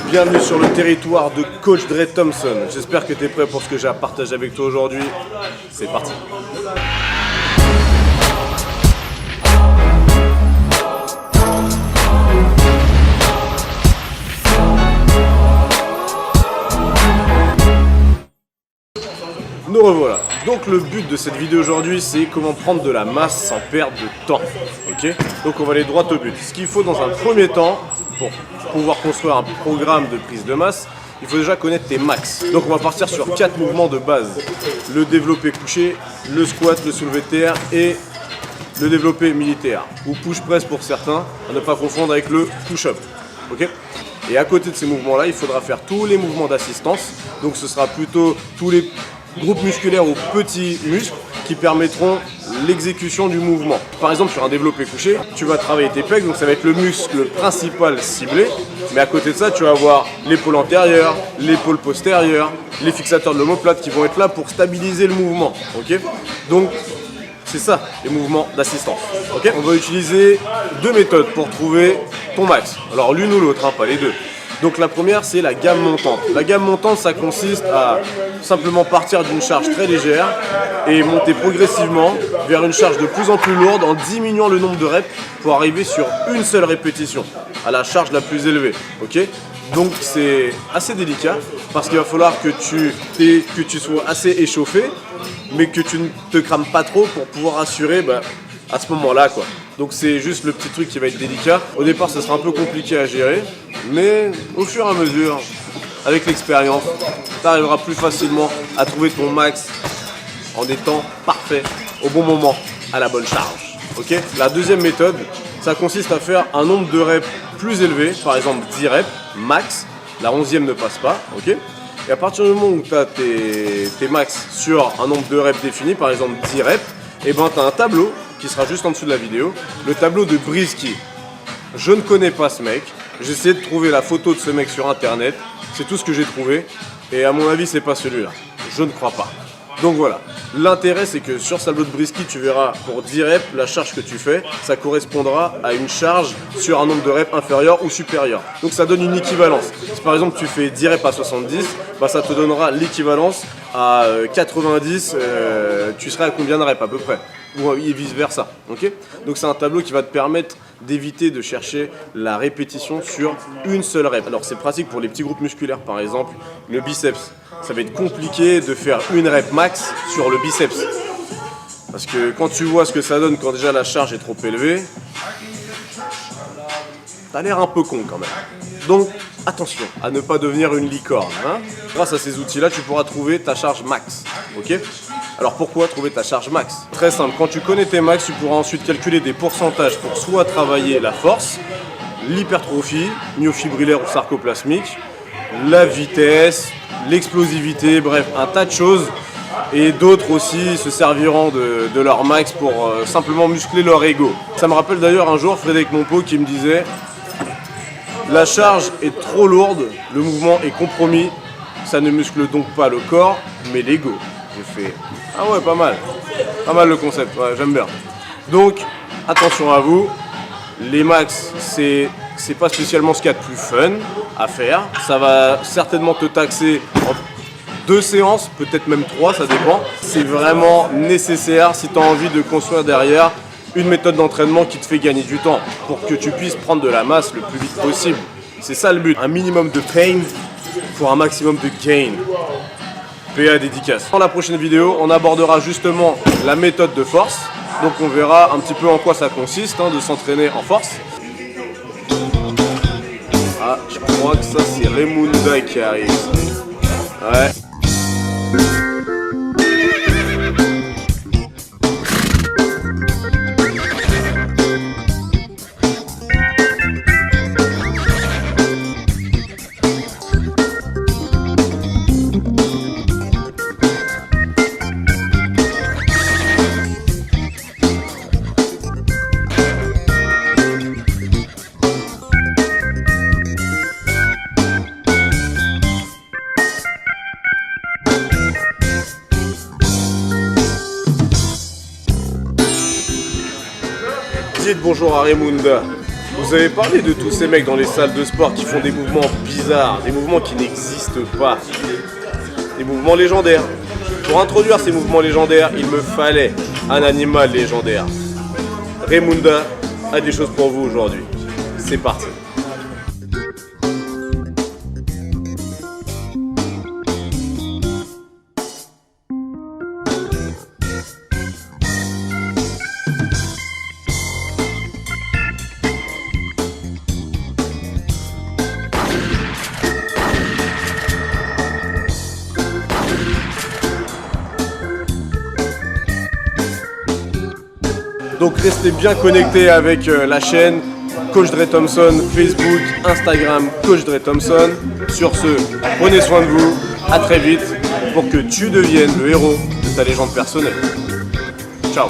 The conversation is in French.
Bienvenue sur le territoire de Coach Dre Thompson. J'espère que tu es prêt pour ce que j'ai à partager avec toi aujourd'hui. C'est parti. Nous revoilà. Donc le but de cette vidéo aujourd'hui, c'est comment prendre de la masse sans perdre de temps. Ok? Donc on va aller droit au but. Ce qu'il faut dans un premier temps, pour pouvoir construire un programme de prise de masse, il faut déjà connaître tes max. Donc on va partir sur 4 mouvements de base. Le développé couché, le squat, le soulevé de terre et le développé militaire. Ou push press pour certains, à ne pas confondre avec le push-up. Ok? Et à côté de ces mouvements-là, il faudra faire tous les mouvements d'assistance. Donc ce sera plutôt tous les groupes musculaires ou petits muscles qui permettront l'exécution du mouvement. Par exemple, sur un développé couché, tu vas travailler tes pecs, donc ça va être le muscle principal ciblé, mais à côté de ça, tu vas avoir l'épaule antérieure, l'épaule postérieure, les fixateurs de l'omoplate qui vont être là pour stabiliser le mouvement. Ok? Donc, c'est ça, les mouvements d'assistance. Okay? On va utiliser deux méthodes pour trouver ton max. Alors, l'une ou l'autre, hein, pas les deux. Donc la première, c'est la gamme montante. La gamme montante, ça consiste à simplement partir d'une charge très légère et monter progressivement vers une charge de plus en plus lourde en diminuant le nombre de reps pour arriver sur une seule répétition, à la charge la plus élevée. Okay? Donc c'est assez délicat parce qu'il va falloir que tu sois assez échauffé, mais que tu ne te crames pas trop pour pouvoir assurer à ce moment-là, quoi. Donc c'est juste le petit truc qui va être délicat. Au départ, ça sera un peu compliqué à gérer, mais au fur et à mesure, avec l'expérience, tu arriveras plus facilement à trouver ton max en étant parfait au bon moment, à la bonne charge. Okay? La deuxième méthode, ça consiste à faire un nombre de reps plus élevé, par exemple 10 reps, max. La 11e ne passe pas. Okay? Et à partir du moment où tu as tes max sur un nombre de reps défini, par exemple 10 reps, et ben tu as un tableau qui sera juste en dessous de la vidéo, le tableau de Brisky. Je ne connais pas ce mec, j'ai essayé de trouver la photo de ce mec sur internet, c'est tout ce que j'ai trouvé, et à mon avis c'est pas celui-là, je ne crois pas. Donc voilà, l'intérêt c'est que sur ce tableau de Brisky, tu verras pour 10 reps, la charge que tu fais, ça correspondra à une charge sur un nombre de reps inférieur ou supérieur. Donc ça donne une équivalence. Si par exemple tu fais 10 reps à 70, ça te donnera l'équivalence à 90, tu serais à combien de reps à peu près, ou vice versa. Okay? Donc c'est un tableau qui va te permettre d'éviter de chercher la répétition sur une seule rep. Alors c'est pratique pour les petits groupes musculaires, par exemple le biceps. Ça va être compliqué de faire une rep max sur le biceps. Parce que quand tu vois ce que ça donne quand déjà la charge est trop élevée, t'as l'air un peu con quand même. Donc attention à ne pas devenir une licorne. Hein. Grâce à ces outils-là, tu pourras trouver ta charge max. Okay? Alors pourquoi trouver ta charge max? Très simple, quand tu connais tes max, tu pourras ensuite calculer des pourcentages pour soit travailler la force, l'hypertrophie, myofibrillaire ou sarcoplasmique, la vitesse, l'explosivité, bref, un tas de choses. Et d'autres aussi se serviront de leur max pour simplement muscler leur ego. Ça me rappelle d'ailleurs un jour Frédéric Monpeau qui me disait: la charge est trop lourde, le mouvement est compromis, ça ne muscle donc pas le corps, mais l'ego. J'ai fait: ah ouais, pas mal le concept, ouais, j'aime bien. Donc, attention à vous, les max, c'est pas spécialement ce qu'il y a de plus fun à faire. Ça va certainement te taxer en 2 séances, peut-être même 3, ça dépend. C'est vraiment nécessaire si tu as envie de construire derrière une méthode d'entraînement qui te fait gagner du temps pour que tu puisses prendre de la masse le plus vite possible. C'est ça le but, un minimum de pain pour un maximum de gain. PA dédicace. Dans la prochaine vidéo, on abordera justement la méthode de force. Donc on verra un petit peu en quoi ça consiste de s'entraîner en force. Ah, je crois que ça c'est Raymunda qui arrive. Ouais. Dites bonjour à Raymunda. Vous avez parlé de tous ces mecs dans les salles de sport qui font des mouvements bizarres, des mouvements qui n'existent pas, des mouvements légendaires. Pour introduire ces mouvements légendaires, il me fallait un animal légendaire. Raymunda a des choses pour vous aujourd'hui. C'est parti. Donc restez bien connectés avec la chaîne Coach Dre Thompson, Facebook, Instagram, Coach Dre Thompson. Sur ce, prenez soin de vous, à très vite pour que tu deviennes le héros de ta légende personnelle. Ciao.